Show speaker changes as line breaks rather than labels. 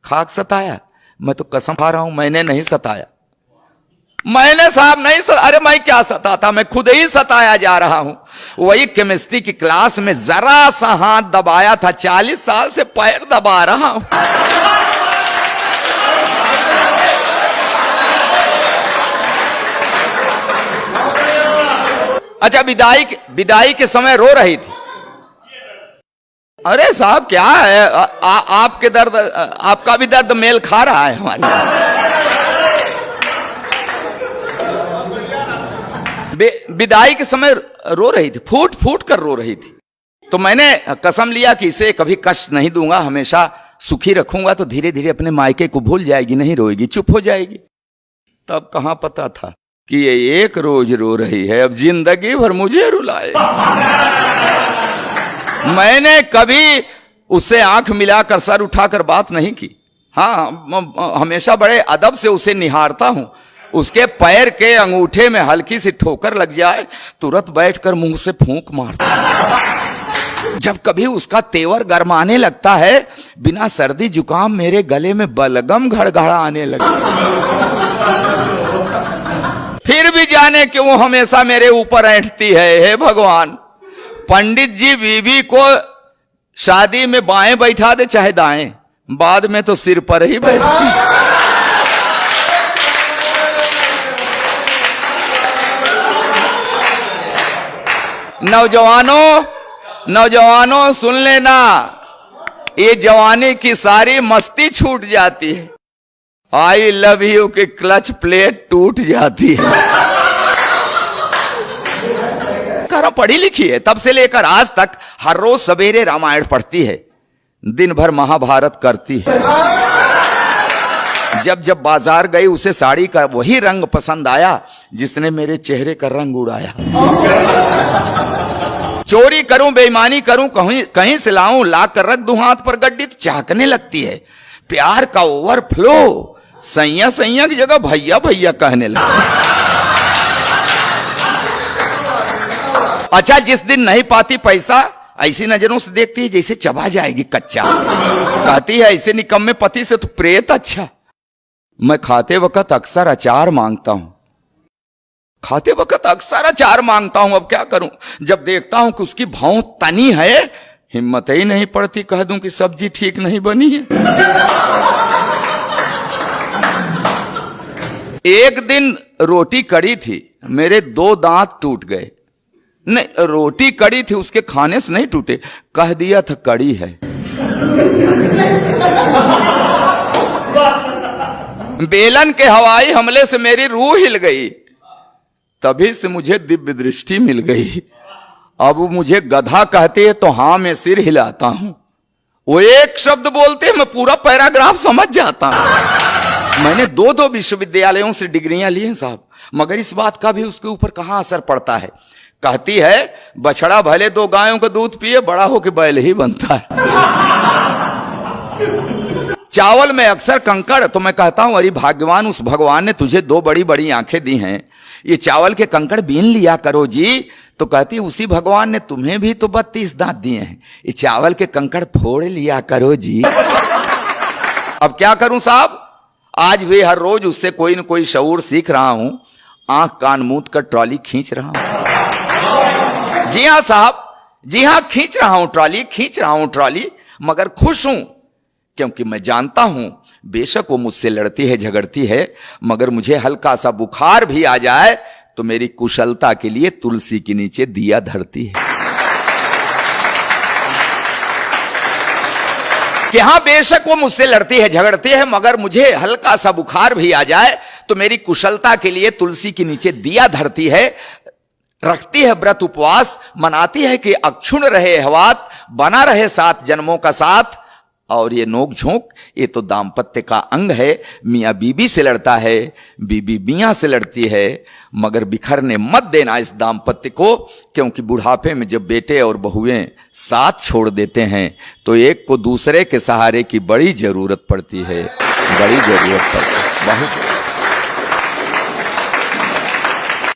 खाक सताया? मैं तो कसम खा रहा हूं मैंने नहीं सताया। मैंने साहब नहीं अरे मैं क्या सताता, मैं खुद ही सताया जा रहा हूं। वही केमिस्ट्री की क्लास में जरा सा हाथ दबाया था, 40 साल से पैर दबा रहा हूं। अच्छा, विदाई के समय रो रही थी। अरे साहब क्या है, आपके दर्द, आपका भी दर्द मेल खा रहा है हमारे विदाई के समय रो रही थी, फूट फूट कर रो रही थी। तो मैंने कसम लिया कि इसे कभी कष्ट नहीं दूंगा, हमेशा सुखी रखूंगा, तो धीरे धीरे अपने मायके को भूल जाएगी, नहीं रोएगी, चुप हो जाएगी। तब कहां पता था कि ये एक रोज रो रही है, अब जिंदगी भर मुझे रुलाए। मैंने कभी उससे आंख मिलाकर सर उठाकर बात नहीं की। हाँ, हमेशा बड़े अदब से उसे निहारता हूं। उसके पैर के अंगूठे में हल्की सी ठोकर लग जाए, तुरंत बैठकर मुंह से फूंक मारता हूं। जब कभी उसका तेवर गरमाने लगता है, बिना सर्दी जुकाम मेरे गले में बलगम घड़घड़ाने लगे। फिर भी जाने क्यों हमेशा मेरे ऊपर ऐंठती है। हे भगवान, पंडित जी बीवी को शादी में बाएं बैठा दे चाहे दाएं, बाद में तो सिर पर ही बैठती। नौजवानों सुन लेना, ये जवानी की सारी मस्ती छूट जाती है। आई लव यू की क्लच प्लेट टूट जाती है। करो पढ़ी लिखी है, तब से लेकर आज तक हर रोज सवेरे रामायण पढ़ती है, दिन भर महाभारत करती है। जब जब बाजार गई उसे साड़ी का वही रंग पसंद आया जिसने मेरे चेहरे का रंग उड़ाया। चोरी करूं, बेईमानी करूं, कहीं से लाऊं, ला कर रख दूं हाथ पर गड्डी, तो चाहकने लगती है। प्यार का ओवरफ्लो, सैया सैया की जगह भैया भैया कहने लगा। अच्छा, जिस दिन नहीं पाती पैसा, ऐसी नजरों से देखती है जैसे चबा जाएगी कच्चा। कहती है ऐसे निकम्मे पति से तो प्रेत अच्छा। मैं खाते वक्त अक्सर अचार मांगता हूं, अब क्या करूं। जब देखता हूं कि उसकी भौं तनी है, हिम्मत ही नहीं पड़ती कह दूं कि सब्जी ठीक नहीं बनी है। एक दिन रोटी कड़ी थी, मेरे 2 दांत टूट गए। नहीं, रोटी कड़ी थी, उसके खाने से नहीं टूटे, कह दिया था कड़ी है। बेलन के हवाई हमले से मेरी रूह हिल गई, तभी से मुझे दिव्य दृष्टि मिल गई। अब मुझे गधा कहते हैं तो हां मैं सिर हिलाता हूं, वो एक शब्द बोलते हैं मैं पूरा पैराग्राफ समझ जाता हूं। मैंने 2 विश्वविद्यालयों से डिग्रियां ली हैं साहब, मगर इस बात का भी उसके ऊपर कहां असर पड़ता है। कहती है बछड़ा भले 2 गायों का दूध पिए, बड़ा होकर बैल ही बनता है। चावल में अक्सर कंकड़, तो मैं कहता हूं अरे भाग्यवान, उस भगवान ने तुझे 2 बड़ी बड़ी आंखें दी हैं, ये चावल के कंकड़ बीन लिया करो जी। तो कहती उसी भगवान ने तुम्हें भी तो 32 दांत दिए हैं, ये चावल के कंकड़ फोड़ लिया करो जी। अब क्या करूं साहब, आज भी हर रोज उससे कोई न कोई शऊर सीख रहा हूं, आंख कान मूंद कर ट्रॉली खींच रहा हूं। जी हां साहब, जी हां, खींच रहा हूं ट्रॉली, मगर खुश हूं, क्योंकि मैं जानता हूं बेशक वो मुझसे लड़ती है, झगड़ती है, मगर मुझे हल्का सा बुखार भी आ जाए तो मेरी कुशलता के लिए तुलसी के नीचे दिया धरती है। कि हां बेशक वो मुझसे लड़ती है, झगड़ती है, मगर मुझे हल्का सा बुखार भी आ जाए तो मेरी कुशलता के लिए तुलसी के नीचे दिया धरती है, रखती है व्रत उपवास, मनाती है कि अक्षुण रहे हवात, बना रहे 7 जन्मों का साथ। और ये नोक झोंक, ये तो दाम्पत्य का अंग है। मियाँ बीबी से लड़ता है, बीबी मियाँ से लड़ती है, मगर बिखरने मत देना इस दाम्पत्य को, क्योंकि बुढ़ापे में जब बेटे और बहुएं साथ छोड़ देते हैं तो एक को दूसरे के सहारे की बड़ी जरूरत पड़ती है, बहुत।